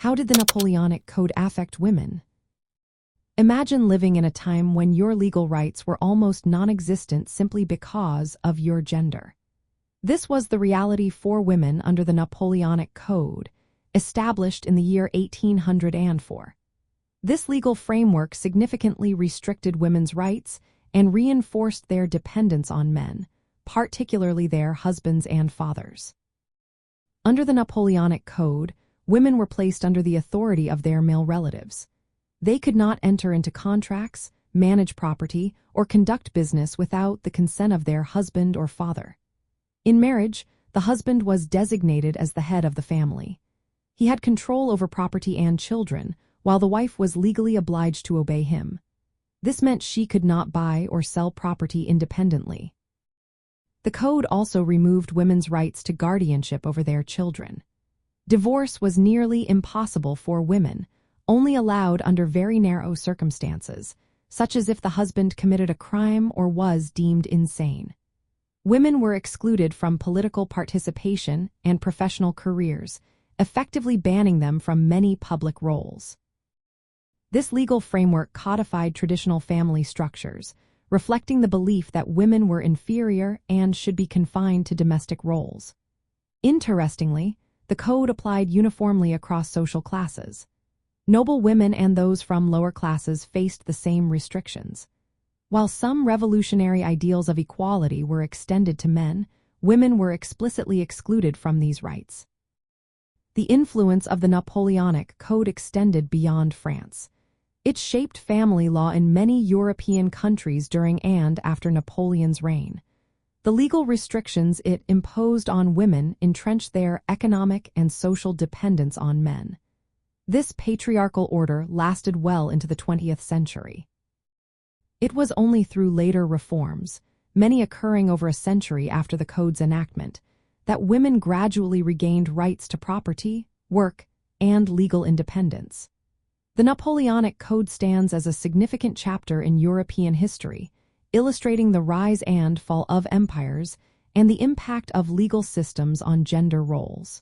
How did the Napoleonic Code affect women? Imagine living in a time when your legal rights were almost non-existent simply because of your gender. This was the reality for women under the Napoleonic Code, established in the year 1804. This legal framework significantly restricted women's rights and reinforced their dependence on men, particularly their husbands and fathers. Under the Napoleonic Code, women were placed under the authority of their male relatives. They could not enter into contracts, manage property, or conduct business without the consent of their husband or father. In marriage, the husband was designated as the head of the family. He had control over property and children, while the wife was legally obliged to obey him. This meant she could not buy or sell property independently. The code also removed women's rights to guardianship over their children. Divorce was nearly impossible for women, only allowed under very narrow circumstances, such as if the husband committed a crime or was deemed insane. Women were excluded from political participation and professional careers, effectively banning them from many public roles. This legal framework codified traditional family structures, reflecting the belief that women were inferior and should be confined to domestic roles. Interestingly, the code applied uniformly across social classes. Noble women and those from lower classes faced the same restrictions. While some revolutionary ideals of equality were extended to men, women were explicitly excluded from these rights. The influence of the Napoleonic Code extended beyond France. It shaped family law in many European countries during and after Napoleon's reign. The legal restrictions it imposed on women entrenched their economic and social dependence on men. This patriarchal order lasted well into the 20th century. It was only through later reforms, many occurring over a century after the code's enactment, that women gradually regained rights to property, work, and legal independence. The Napoleonic Code stands as a significant chapter in European history, illustrating the rise and fall of empires and the impact of legal systems on gender roles.